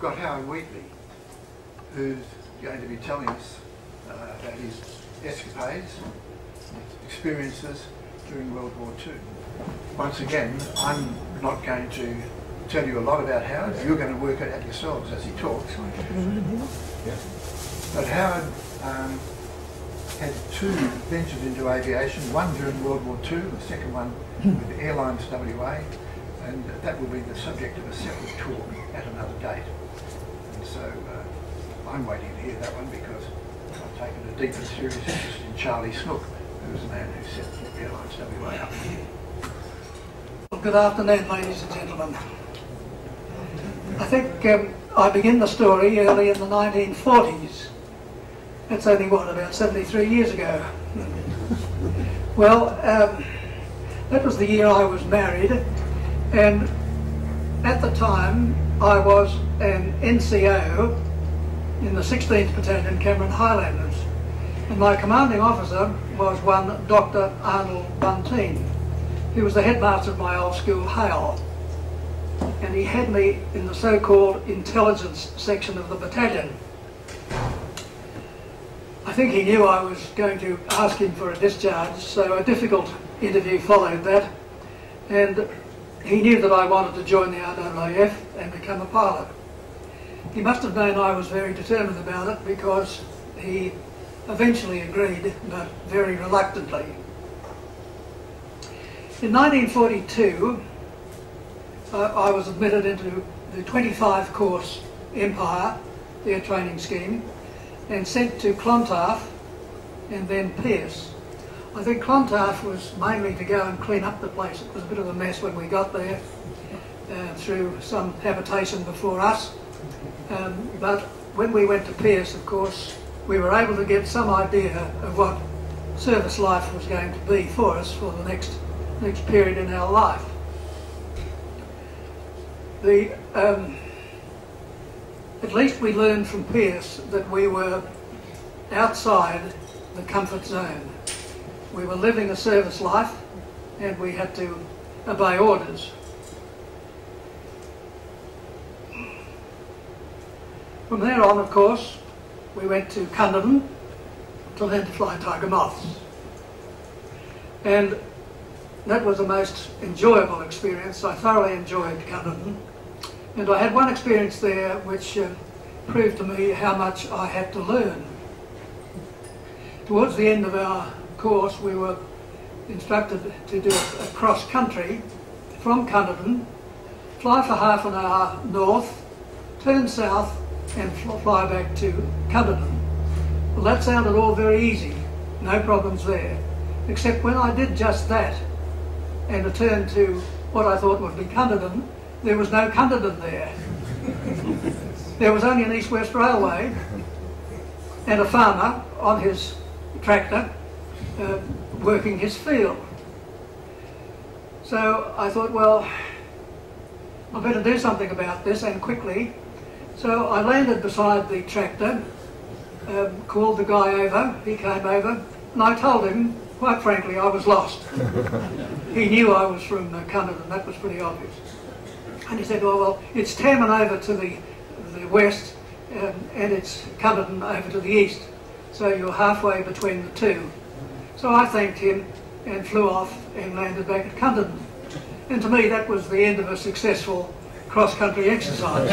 got Howard Wheatley, who's going to be telling us about his escapades, experiences during World War II. Once again, I'm not going to tell you a lot about Howard. You're going to work it out yourselves as he talks. But Howard had two ventures into aviation, one during World War II, the second one with Airlines WA, and that will be the subject of a separate talk at another date. And so I'm waiting to hear that one because I've taken a deep and serious interest in Charlie Snook, who was the man who set Airlines WA up. Well, good afternoon, ladies and gentlemen. I think I begin the story early in the 1940s. That's only, what, about 73 years ago. Well, that was the year I was married, and at the time I was an NCO in the 16th Battalion Cameron Highlanders, and my commanding officer was one Dr. Arnold Bunteen. He was the headmaster of my old school, Vale, and he had me in the so-called intelligence section of the battalion. I think he knew I was going to ask him for a discharge, so a difficult interview followed that, and he knew that I wanted to join the RAAF and become a pilot. He must have known I was very determined about it because he eventually agreed, but very reluctantly. In 1942, I was admitted into the 25-course Empire Air Training Scheme and sent to Clontarf and then Pearce. I think Clontarf was mainly to go and clean up the place. It was a bit of a mess when we got there through some habitation before us. But when we went to Pearce, of course, we were able to get some idea of what service life was going to be for us for the next period in our life. At least we learned from Pearce that we were outside the comfort zone. We were living a service life and we had to obey orders. From there on, of course, we went to Cunderdin to learn to fly Tiger Moths. And that was a most enjoyable experience. I thoroughly enjoyed Cunderdin. And I had one experience there which proved to me how much I had to learn. Towards the end of our course, we were instructed to do a cross-country from Cunderdin, fly for half an hour north, turn south and fly back to Cunderdin. Well, that sounded all very easy, no problems there, except when I did just that and returned to what I thought would be Cunderdin, there was no Cunderdin there. There was only an East-West Railway and a farmer on his tractor working his field. So I thought, well, I better do something about this, and quickly. So I landed beside the tractor, called the guy over, he came over, and I told him, quite frankly, I was lost. He knew I was from Cunderdin, that was pretty obvious. And he said, well, it's Tamman over to the west and it's Cunderdin over to the east. So you're halfway between the two. So I thanked him and flew off and landed back at Cunderdin. And to me that was the end of a successful cross-country exercise.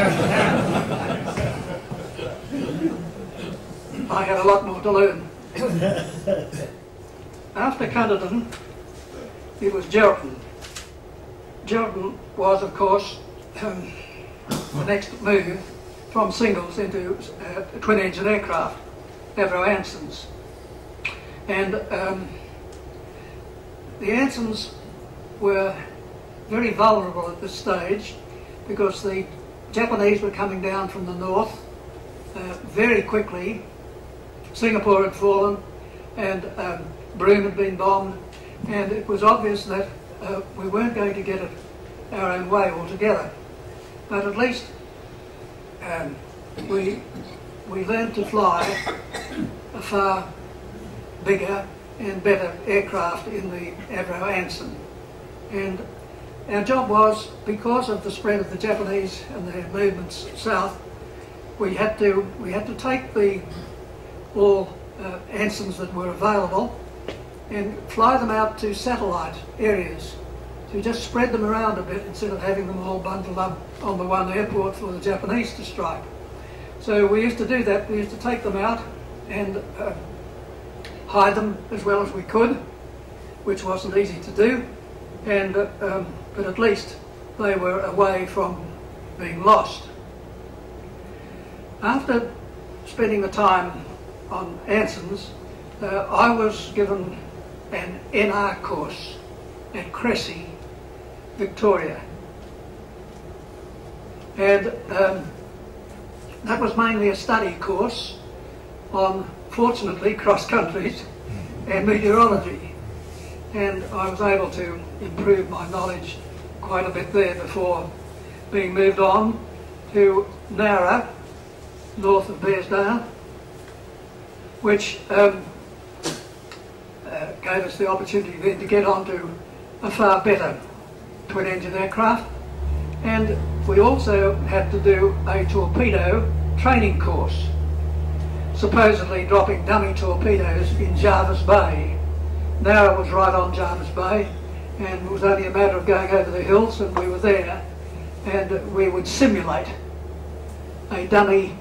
I had a lot more to learn. After Cunderdin, it was Geraldton. Geraldton was, of course, the next move from singles into twin-engine aircraft, Avro Ansons. And the Ansons were very vulnerable at this stage because the Japanese were coming down from the north very quickly. Singapore had fallen and Broome had been bombed, and it was obvious that we weren't going to get it our own way altogether. But at least we learned to fly a far bigger and better aircraft in the Avro Anson. And our job was, because of the spread of the Japanese and their movements south, we had to take all ensigns that were available and fly them out to satellite areas. So just spread them around a bit instead of having them all bundled up on the one airport for the Japanese to strike. So we used to do that. We used to take them out and hide them as well as we could, which wasn't easy to do, and but at least they were away from being lost. After spending the time on ensigns, I was given an NR course at Cressy, Victoria, and that was mainly a study course on, fortunately, cross countries and meteorology, and I was able to improve my knowledge quite a bit there before being moved on to Nowra, north of Bearsdale, which gave us the opportunity then to get onto a far better twin-engine aircraft, and we also had to do a torpedo training course, supposedly dropping dummy torpedoes in Jervis Bay. Now it was right on Jervis Bay, and it was only a matter of going over the hills, and we were there, and we would simulate a dummy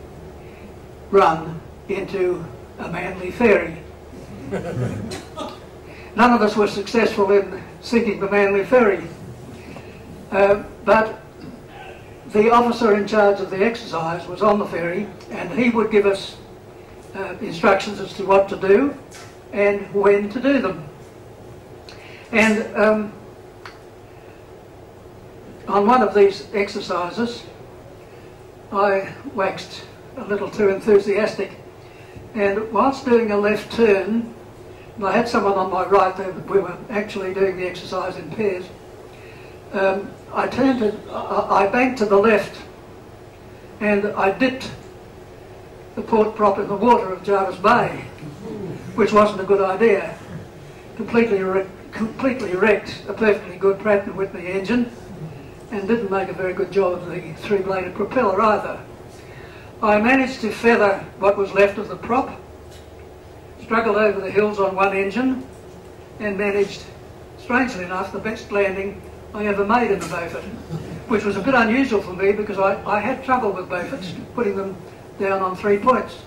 run into a Manly ferry. None of us were successful in sinking the Manly ferry, but the officer in charge of the exercise was on the ferry, and he would give us instructions as to what to do and when to do them. And on one of these exercises, I waxed a little too enthusiastic, and whilst doing a left turn, and I had someone on my right, we were actually doing the exercise in pairs, I banked to the left, and I dipped the port prop in the water of Jervis Bay, which wasn't a good idea. Completely wrecked a perfectly good Pratt & Whitney engine, and didn't make a very good job of the three-bladed propeller either. I managed to feather what was left of the prop, struggled over the hills on one engine, and managed, strangely enough, the best landing I ever made in a Beaufort, which was a bit unusual for me because I had trouble with Beauforts, putting them down on 3 points.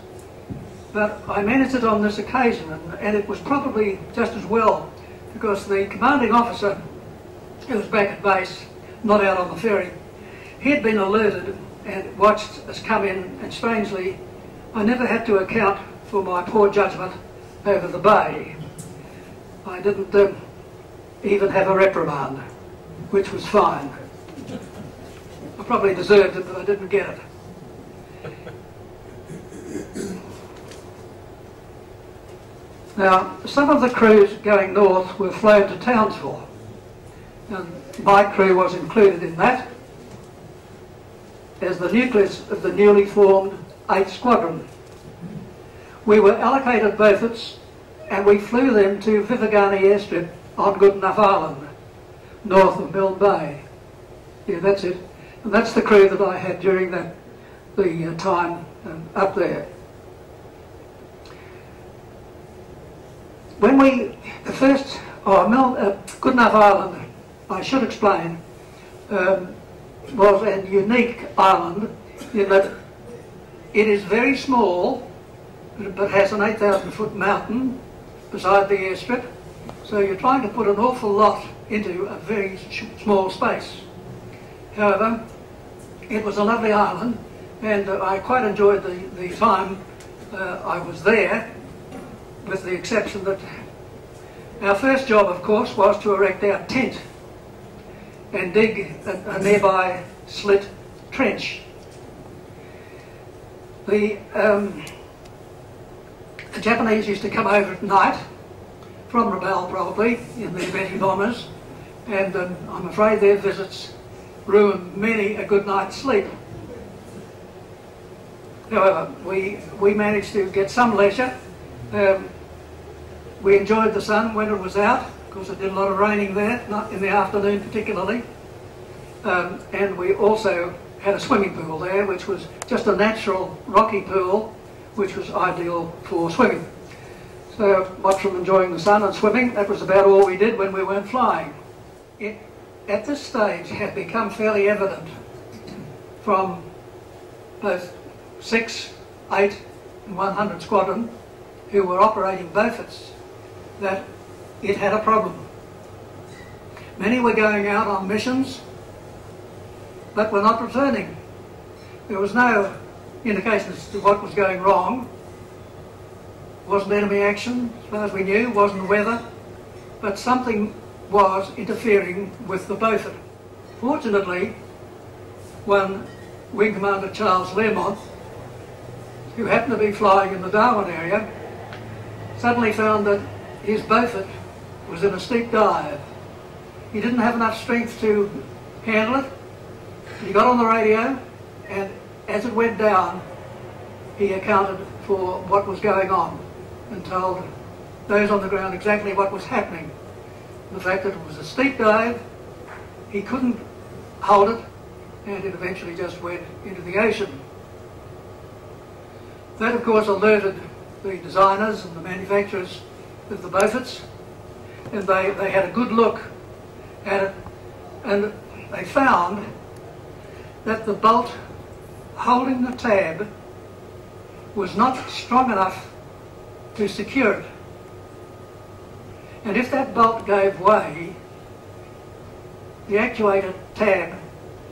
But I managed it on this occasion, and it was probably just as well, because the commanding officer, who was back at base, not out on the ferry, he had been alerted and watched us come in, and strangely, I never had to account for my poor judgment over the bay. I didn't even have a reprimand, which was fine. I probably deserved it, but I didn't get it. Now, some of the crews going north were flown to Townsville, and my crew was included in that as the nucleus of the newly formed 8th Squadron. We were allocated Beauforts, and we flew them to Vivagani Airstrip on Goodenough Island, north of Milne Bay. Yeah, that's it. And that's the crew that I had during the time up there. When Goodenough Island, I should explain, was a unique island in that it is very small, but has an 8,000-foot mountain beside the airstrip, so you're trying to put an awful lot into a very small space. However, it was a lovely island, and I quite enjoyed the time I was there, with the exception that our first job, of course, was to erect our tent and dig a nearby slit trench. The Japanese used to come over at night, from Vale probably, in their Betty bombers, and I'm afraid their visits ruined many a good night's sleep. However, we managed to get some leisure. We enjoyed the sun when it was out. Of course, it did a lot of raining there, not in the afternoon particularly. And we also had a swimming pool there, which was just a natural rocky pool, which was ideal for swimming. So, what from enjoying the sun and swimming, that was about all we did when we weren't flying. It, at this stage, had become fairly evident from both 6, 8 and 100 Squadron, who were operating Beauforts, that it had a problem. Many were going out on missions, but were not returning. There was no indication as to what was going wrong. Wasn't enemy action, as far as we knew, wasn't weather, but something was interfering with the Beaufort. Fortunately, one Wing Commander Charles Lermont, who happened to be flying in the Darwin area, suddenly found that his Beaufort was in a steep dive. He didn't have enough strength to handle it. He got on the radio, and as it went down, he accounted for what was going on and told those on the ground exactly what was happening. The fact that it was a steep dive, he couldn't hold it, and it eventually just went into the ocean. That, of course, alerted the designers and the manufacturers of the Beauforts, and they had a good look at it, and they found that the bolt holding the tab was not strong enough to secure it. And if that bolt gave way, the actuator tab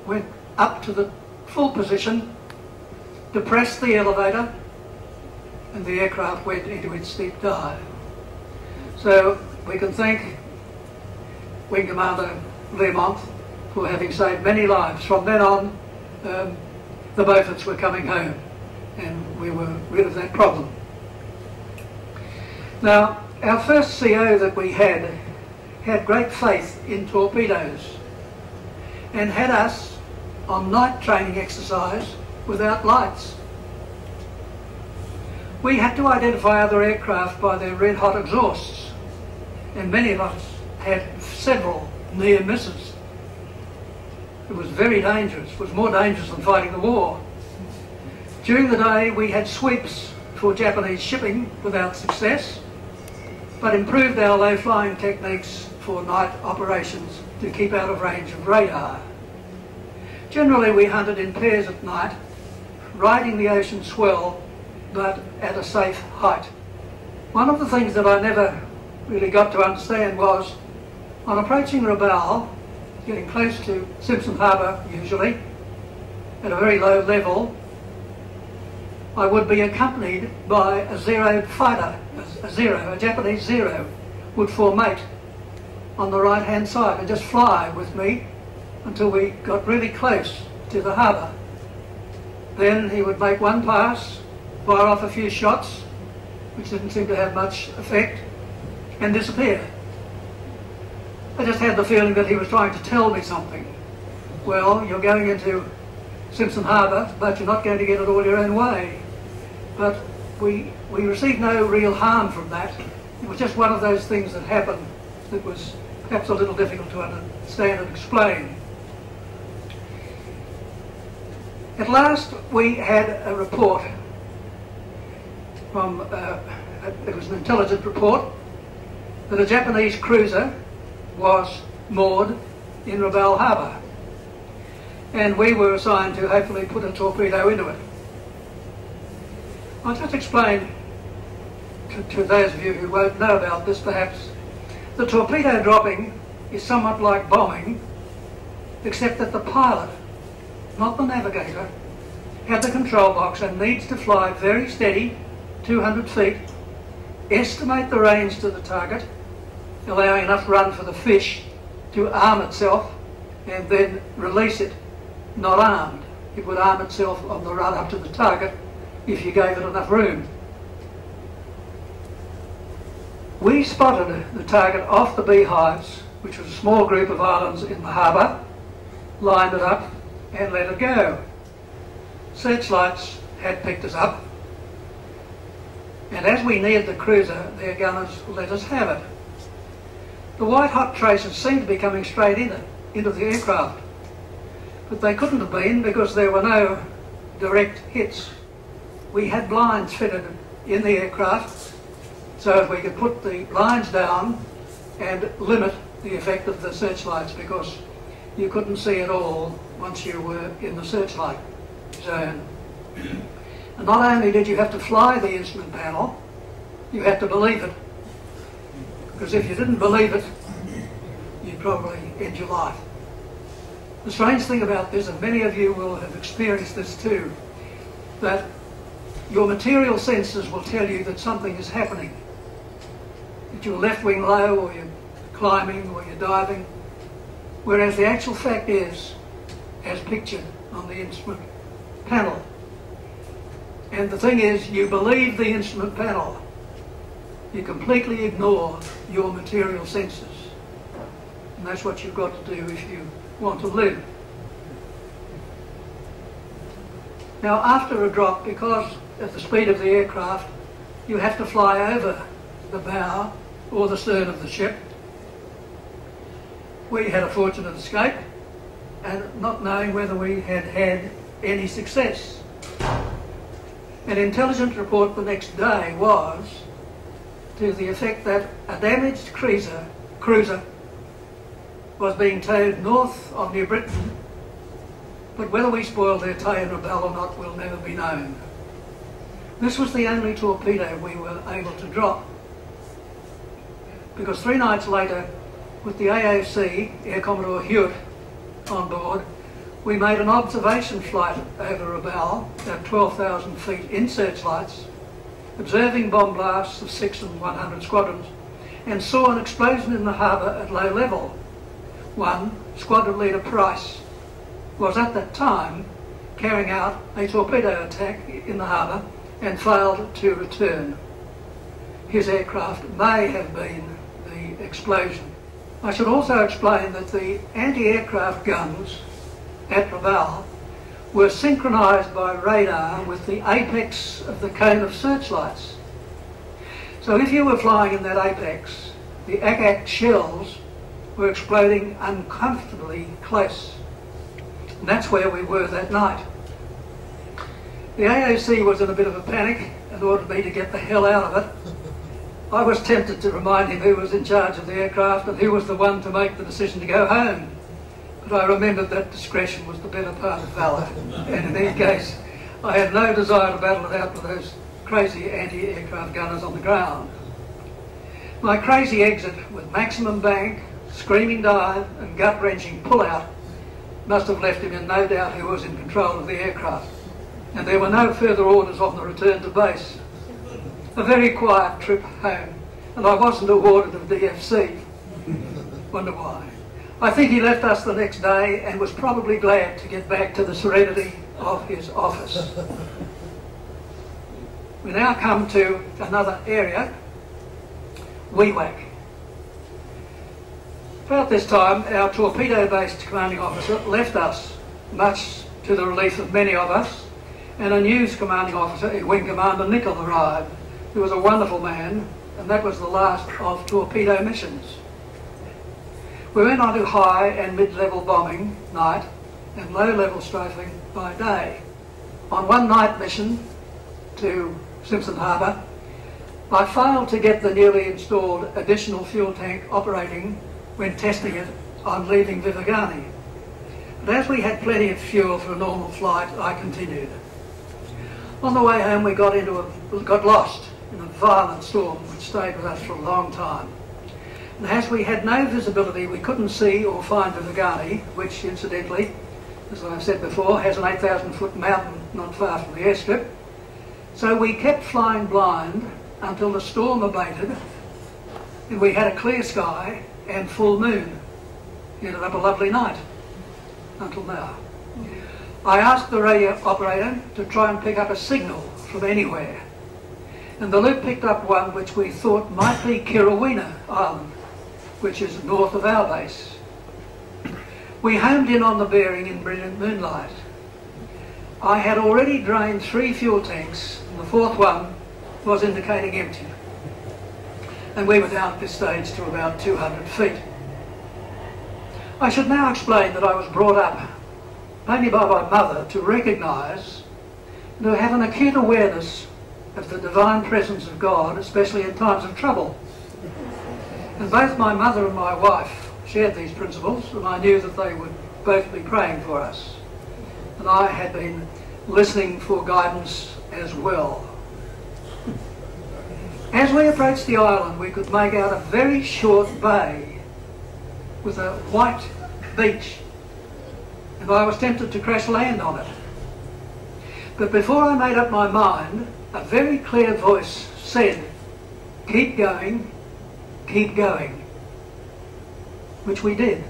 went up to the full position, depressed the elevator, and the aircraft went into its steep dive. So we can thank Wing Commander Lermont for having saved many lives. From then on, the Beauforts were coming home, and we were rid of that problem. Now, our first CO that we had great faith in torpedoes and had us on night training exercise without lights. We had to identify other aircraft by their red-hot exhausts, and many of us had several near misses. It was very dangerous. It was more dangerous than fighting the war. During the day we had sweeps for Japanese shipping without success, but improved our low-flying techniques for night operations to keep out of range of radar. Generally we hunted in pairs at night, riding the ocean swell, but at a safe height. One of the things that I never really got to understand was, on approaching Vale, getting close to Simpson Harbour usually, at a very low level, I would be accompanied by a Zero fighter, a Japanese Zero, would formate on the right hand side and just fly with me until we got really close to the harbour. Then he would make one pass, fire off a few shots, which didn't seem to have much effect, and disappear. I just had the feeling that he was trying to tell me something. Well, you're going into Simpson Harbour, but you're not going to get it all your own way. But we received no real harm from that. It was just one of those things that happened that was perhaps a little difficult to understand and explain. At last we had a report from, it was an intelligence report, that a Japanese cruiser was moored in Vale Harbour, and we were assigned to hopefully put a torpedo into it. I'll just explain to those of you who won't know about this perhaps. The torpedo dropping is somewhat like bombing, except that the pilot, not the navigator, had the control box and needs to fly very steady, 200 feet, estimate the range to the target, allowing enough run for the fish to arm itself, and then release it not armed. It would arm itself on the run up to the target if you gave it enough room. We spotted the target off the Beehives, which was a small group of islands in the harbour, lined it up and let it go. Searchlights had picked us up, and as we neared the cruiser, their gunners let us have it. The white hot traces seemed to be coming straight into the aircraft, But they couldn't have been because there were no direct hits. We had blinds fitted in the aircraft so that we could put the blinds down and limit the effect of the searchlights, because you couldn't see at all once you were in the searchlight zone. And not only did you have to fly the instrument panel, you had to believe it. Because if you didn't believe it, you'd probably end your life. The strange thing about this, and many of you will have experienced this too, that your material senses will tell you that something is happening. That you're left wing low, or you're climbing, or you're diving. Whereas the actual fact is, as pictured on the instrument panel. And the thing is, you believe the instrument panel. You completely ignore your material senses. And that's what you've got to do if you want to live. Now, after a drop, because at the speed of the aircraft, you have to fly over the bow or the stern of the ship. We had a fortunate escape, and not knowing whether we had had any success. An intelligence report the next day was to the effect that a damaged cruiser was being towed north of New Britain, but whether we spoiled their tow in Vale or not will never be known. This was the only torpedo we were able to drop, because 3 nights later, with the AOC, Air Commodore Hewitt, on board, we made an observation flight over Vale at 12,000 feet in searchlights, observing bomb blasts of 6 and 100 squadrons, and saw an explosion in the harbour at low level. One, Squadron Leader Price, was at that time carrying out a torpedo attack in the harbour and failed to return. His aircraft may have been the explosion. I should also explain that the anti-aircraft guns at Vale were synchronised by radar with the apex of the cone of searchlights. So if you were flying in that apex, the ACAC shells were exploding uncomfortably close. And that's where we were that night. The AOC was in a bit of a panic and ordered me to get the hell out of it. I was tempted to remind him who was in charge of the aircraft and who was the one to make the decision to go home. But I remembered that discretion was the better part of valour, and in any case, I had no desire to battle it out with those crazy anti-aircraft gunners on the ground. My crazy exit with maximum bank, screaming dive and gut-wrenching pull-out must have left him in no doubt who was in control of the aircraft, and there were no further orders on the return to base. A very quiet trip home, and I wasn't awarded a DFC. Wonder why. I think he left us the next day and was probably glad to get back to the serenity of his office. We now come to another area, Wheatley. About this time, our torpedo-based commanding officer left us, much to the relief of many of us, and a news commanding officer, Wing Commander Nicol, arrived, who was a wonderful man, and that was the last of torpedo missions. We went on to high and mid-level bombing night and low-level strafing by day. On one night mission to Simpson Harbour, I failed to get the newly installed additional fuel tank operating when testing it on leaving Vivagani. But as we had plenty of fuel for a normal flight, I continued. On the way home we got lost in a violent storm which stayed with us for a long time. And as we had no visibility, we couldn't see or find Vivagani, which incidentally, as I said before, has an 8,000 foot mountain not far from the airstrip. So we kept flying blind until the storm abated and we had a clear sky and full moon. Ended up a lovely night, until now. I asked the radio operator to try and pick up a signal from anywhere, and the loop picked up one which we thought might be Kirawina Island, which is north of our base. We homed in on the bearing in brilliant moonlight. I had already drained 3 fuel tanks, and the 4th one was indicating empty. And we were down at this stage to about 200 feet. I should now explain that I was brought up mainly by my mother, to recognise and to have an acute awareness of the divine presence of God, especially in times of trouble. And both my mother and my wife shared these principles, and I knew that they would both be praying for us. And I had been listening for guidance as well. As we approached the island, we could make out a very short bay with a white beach, and I was tempted to crash land on it. But before I made up my mind, a very clear voice said, "Keep going, keep going," which we did.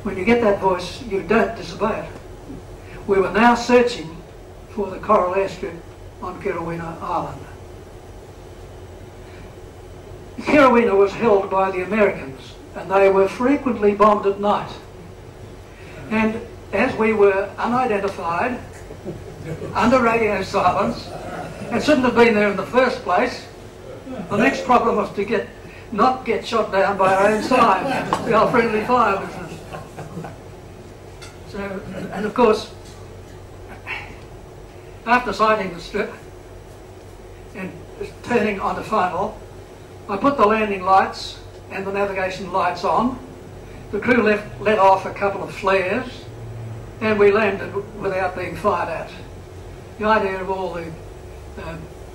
When you get that voice, you don't disobey it. We were now searching for the coral airstrip on Kerawina Island. Kerawina was held by the Americans, and they were frequently bombed at night. And as we were unidentified, under radio silence, and shouldn't have been there in the first place, the next problem was to not get shot down by our own side, our friendly fire business. So, and of course, after sighting the strip and turning onto final, I put the landing lights and the navigation lights on. The crew let off a couple of flares, and we landed without being fired at. The idea of all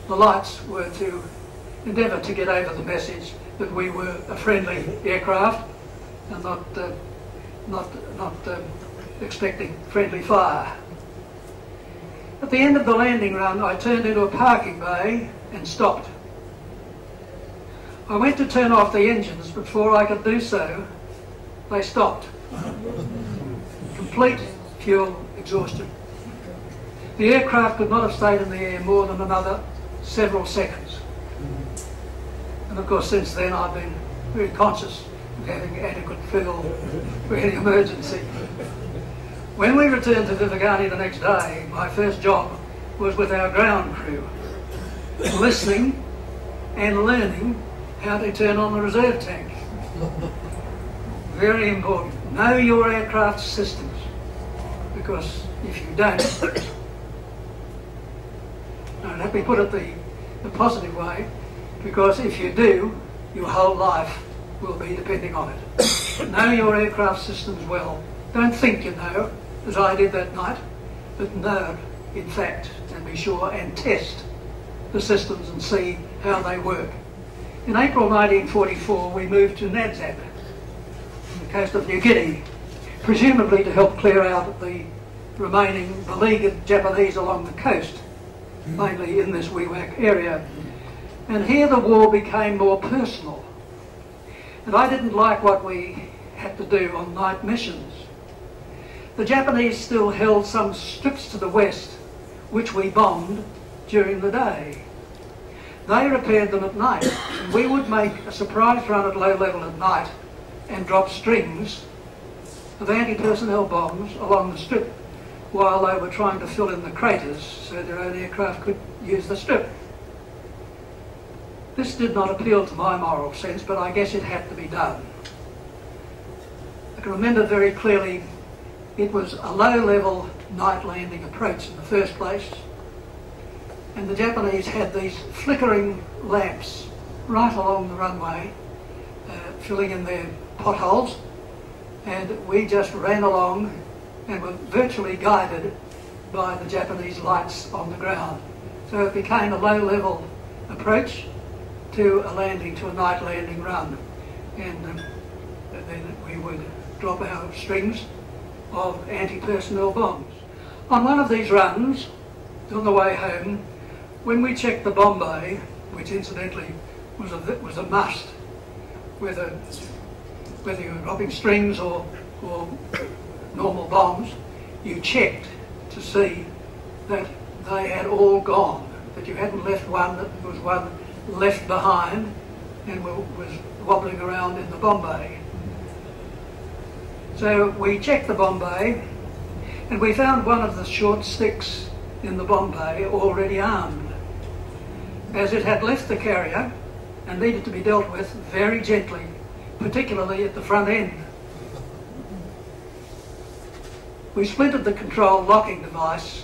the lights were to endeavour to get over the message that we were a friendly aircraft and not expecting friendly fire. At the end of the landing run, I turned into a parking bay and stopped. I went to turn off the engines. Before I could do so, they stopped. Complete fuel exhaustion. The aircraft could not have stayed in the air more than another several seconds. And of course, since then I've been very conscious of having adequate fuel for any emergency. When we returned to Vivagani the next day, my first job was with our ground crew, listening and learning how to turn on the reserve tank. Very important. Know your aircraft systems, because if you don't, let me put it the positive way, because if you do, your whole life will be depending on it. Know your aircraft systems well. Don't think you know, as I did that night, but know in fact, and be sure and test the systems and see how they work. In April 1944, we moved to Nadzab, on the coast of New Guinea, presumably to help clear out the remaining beleaguered Japanese along the coast, mainly in this Wewak area. And here the war became more personal. And I didn't like what we had to do on night missions. The Japanese still held some strips to the west, which we bombed during the day. They repaired them at night, and we would make a surprise run at low level at night and drop strings of anti-personnel bombs along the strip while they were trying to fill in the craters so their own aircraft could use the strip. This did not appeal to my moral sense, but I guess it had to be done. I can remember very clearly it was a low-level night landing approach in the first place, and the Japanese had these flickering lamps right along the runway, filling in their potholes, and we just ran along and were virtually guided by the Japanese lights on the ground. So it became a low-level approach to a landing, to a night landing run, and then we would drop our strings of anti-personnel bombs. On one of these runs, on the way home, when we checked the bomb bay, which incidentally was a must, whether you were dropping strings or normal bombs, you checked to see that they had all gone, that you hadn't left one, that there was one left behind and was wobbling around in the bomb bay. So we checked the bomb bay, and we found one of the short sticks in the bomb bay already armed, as it had left the carrier and needed to be dealt with very gently, particularly at the front end. We splintered the control locking device,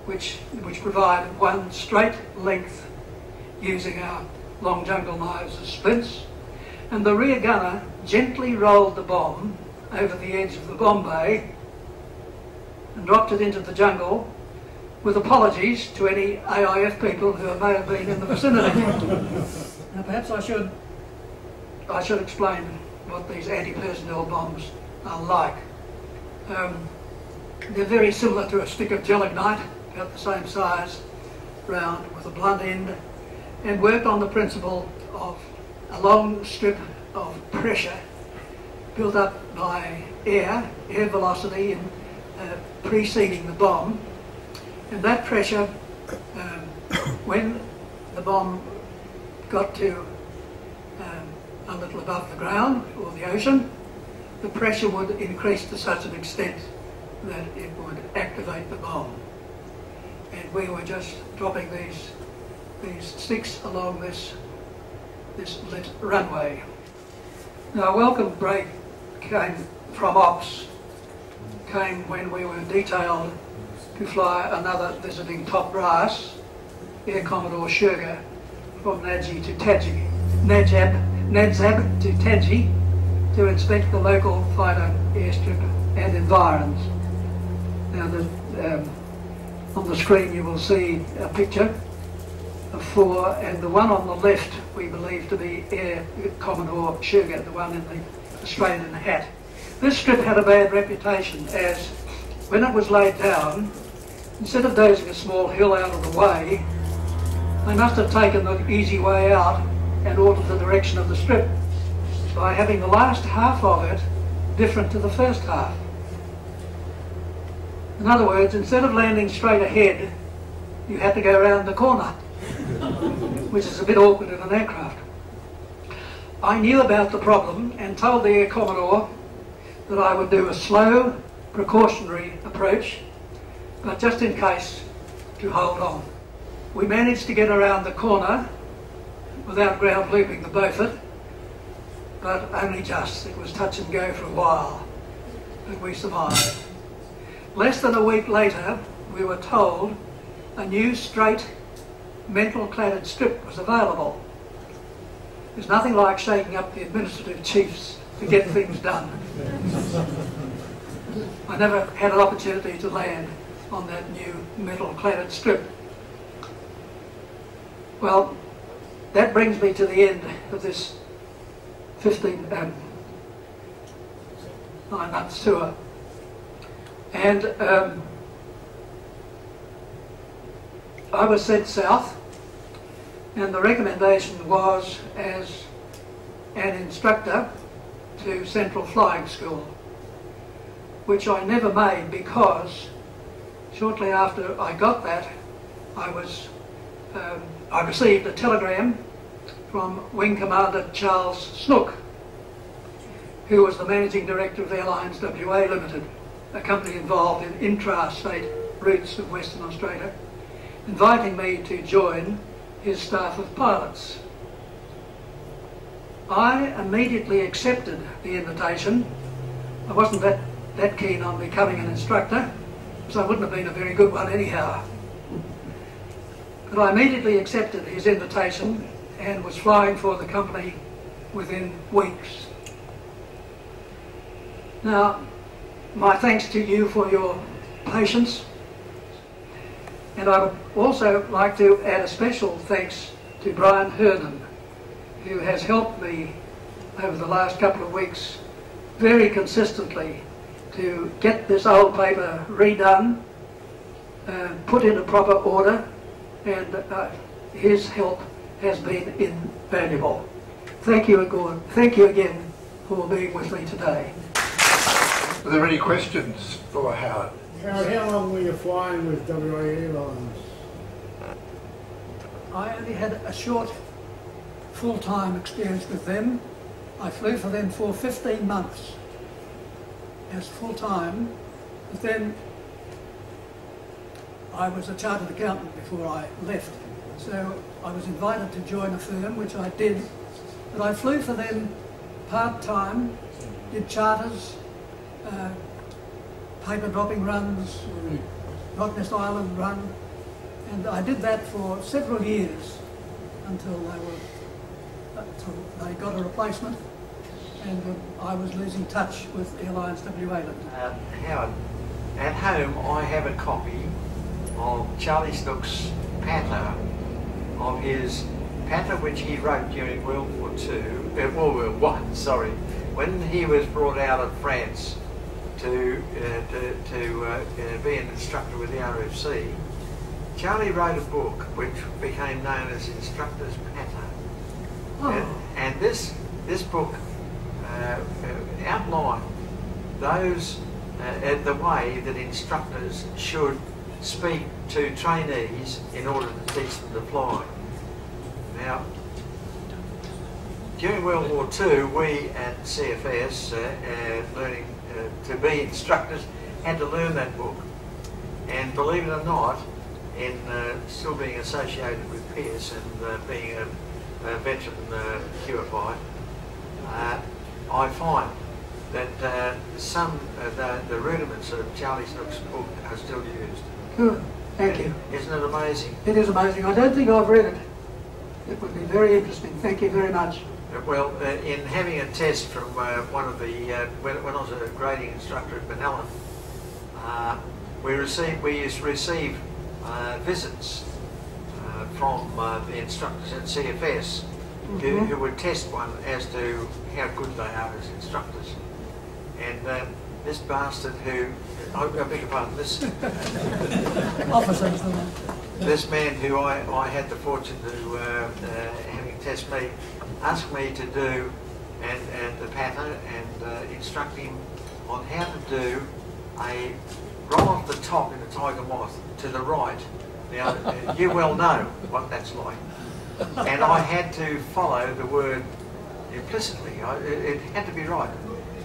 which provided one straight length using our long jungle knives as splints, and the rear gunner gently rolled the bomb over the edge of the bomb bay and dropped it into the jungle, with apologies to any AIF people who may have been in the vicinity. Now perhaps I should explain what these anti-personnel bombs are like. They're very similar to a stick of gelignite, about the same size, round with a blunt end, and work on the principle of a long strip of pressure built up by air velocity and preceding the bomb. And that pressure, when the bomb got to a little above the ground or the ocean, the pressure would increase to such an extent that it would activate the bomb. And we were just dropping these sticks along this lit runway. Now, a welcome break came from ops, came when we were detailed to fly another visiting top brass, Air Commodore Sherga, from Nadzab to Taji, to inspect the local fighter airstrip and environs. Now, on the screen you will see a picture of 4, and the one on the left we believe to be Air Commodore Sherga, the one in the Australian hat. This strip had a bad reputation, as when it was laid down, instead of dozing a small hill out of the way, they must have taken the easy way out and altered the direction of the strip by having the last half of it different to the first half. In other words, instead of landing straight ahead, you had to go around the corner, which is a bit awkward in an aircraft. I knew about the problem and told the Air Commodore that I would do a slow, precautionary approach, but just in case, to hold on. We managed to get around the corner without ground looping the Beaufort, but only just. It was touch and go for a while, but we survived. Less than a week later, we were told a new straight metal-cladded strip was available. There's nothing like shaking up the administrative chiefs to get things done. I never had an opportunity to land on that new metal-cladded strip. Well, that brings me to the end of this 9 months tour. And I was sent south, and the recommendation was as an instructor to Central Flying School, which I never made because shortly after I got that, I received a telegram from Wing Commander Charles Snook, who was the Managing Director of Airlines WA Limited, a company involved in intra-state routes of Western Australia, inviting me to join his staff of pilots. I immediately accepted the invitation. I wasn't that keen on becoming an instructor, so I wouldn't have been a very good one anyhow. But I immediately accepted his invitation and was flying for the company within weeks. Now, my thanks to you for your patience, and I would also like to add a special thanks to Brian Hernan, who has helped me over the last couple of weeks very consistently to get this old paper redone, put in a proper order, and his help has been invaluable. Thank you again for being with me today. Are there any questions for Howard? Howard, how long were you flying with WA Airlines? I only had a short full-time experience with them. I flew for them for 15 months as full-time, but then I was a chartered accountant before I left. So I was invited to join a firm, which I did, but I flew for them part-time, did charters, paper dropping runs, Rottnest Island run, and I did that for several years until they got a replacement, and I was losing touch with Airlines WW11. Howard, at home I have a copy of Charlie Snook's patter, of his patter which he wrote during World War I, sorry, when he was brought out of France to be an instructor with the RFC. Charlie wrote a book which became known as Instructor's Patter. Oh. And this book outlined those the way that instructors should speak to trainees in order to teach them to fly. Now, during World War II, we at CFS, learning to be instructors, had to learn that book. And believe it or not, in still being associated with Pierce and being a veteran QFI, I find that some of the rudiments of Charlie Snook's book are still used. Good, thank you. Isn't it amazing? It is amazing. I don't think I've read it. It would be very interesting. Thank you very much. Well, in having a test from one of the, when I was a grading instructor at Benalla, we used to receive visits from the instructors at CFS who would test one as to how good they are as instructors. And this bastard who, I beg your pardon, this Officers, this man who I had the fortune to having test me, asked me to do and the pattern and instruct him on how to do a roll off the top in a tiger moth to the right. Now, you well know what that's like. And I had to follow the word implicitly. It had to be right.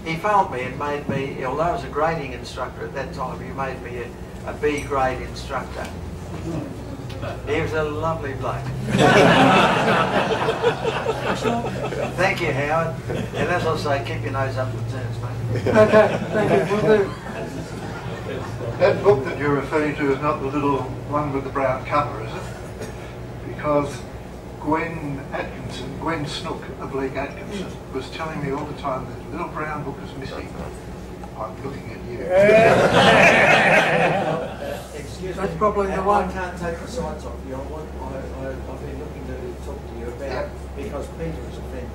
He failed me and made me, although I was a grading instructor at that time, he made me a B grade instructor. He was a lovely bloke. Thank you, Howard. And as I say, keep your nose up the turns, mate. Okay, thank you. Will do. That book that you're referring to is not the little one with the brown cover, is it? Because Gwen Snook of League Atkinson was telling me all the time that the little brown book is missing. I'm looking at you. Excuse That's me, probably the one. I can't take the sides off you. I've been looking to talk to you about because Peter is offended.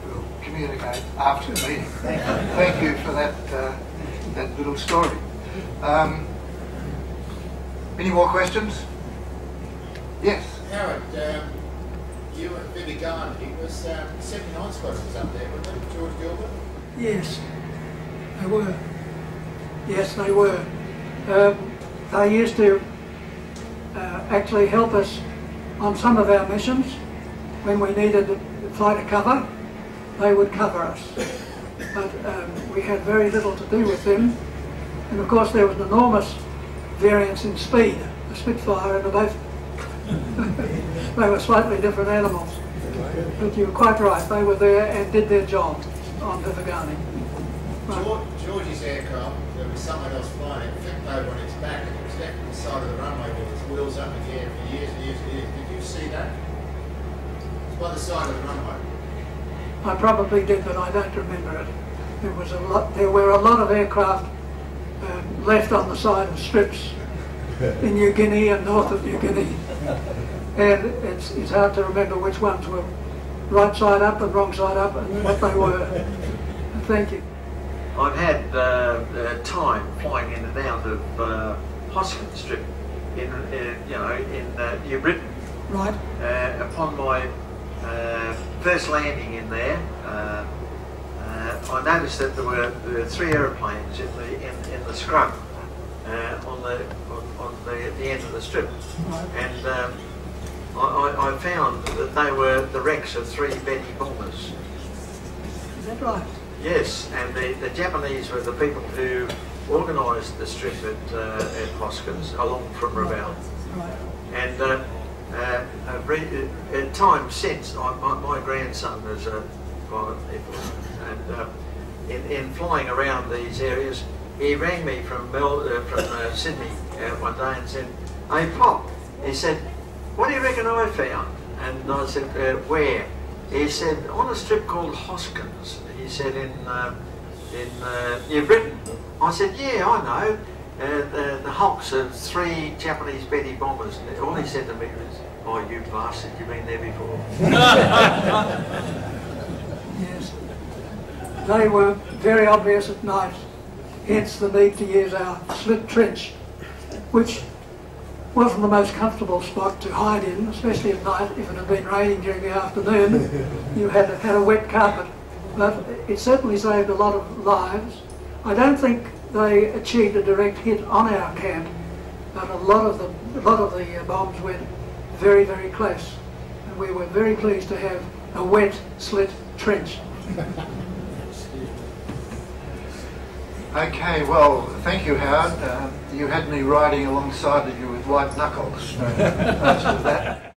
We'll communicate after the meeting. Thank you for that little story. Any more questions? Yes. Howard, you and Billy Garney was 79 spots was up there, wasn't it? George Gilbert? Yes, they were. Yes, they were. They used to actually help us on some of our missions. When we needed fighter cover, they would cover us. But we had very little to do with them. And of course there was an enormous variance in speed. The Spitfire and the Beaufort. They were slightly different animals. But you were quite right, they were there and did their job on Vivigani. George's aircraft, there was someone else flying it, flipped over on its back and it was left on the side of the runway with its wheels up in the air for years and years and years. Did you see that? It's by the side of the runway. I probably did, but I don't remember it. There were a lot of aircraft left on the side of strips in New Guinea and north of New Guinea. And it's hard to remember which ones were right side up and wrong side up and what they were. Thank you. I've had time flying in and out of Hoskyn Strip in New Britain. Right. Upon my first landing in there, I noticed that there were 3 aeroplanes in the scrum on the end of the strip, Right. and I found that they were the wrecks of 3 Betty bombers. Is that right? Yes, and the Japanese were the people who organised the strip at Hoskins along from Vale. Right. And at times since, my grandson is a pilot, and in flying around these areas, he rang me from Sydney one day and said, "Hey Pop," he said, "what do you reckon I found?" And I said, "Where?" He said, "On a strip called Hoskins." He said, in New Britain. I said, "Yeah, I know. The hulks of 3 Japanese Betty bombers." And all he said to me was, "Oh, you bastard, you've been there before." Yes. They were very obvious at night, hence the need to use our slit trench, which wasn't the most comfortable spot to hide in, especially at night. If it had been raining during the afternoon, you had a wet carpet. But it certainly saved a lot of lives. I don't think they achieved a direct hit on our camp, but a lot of the bombs went very, very close. And we were very pleased to have a wet slit trench. Okay, well, thank you, Howard. You had me riding alongside of you with white knuckles. So, most of that.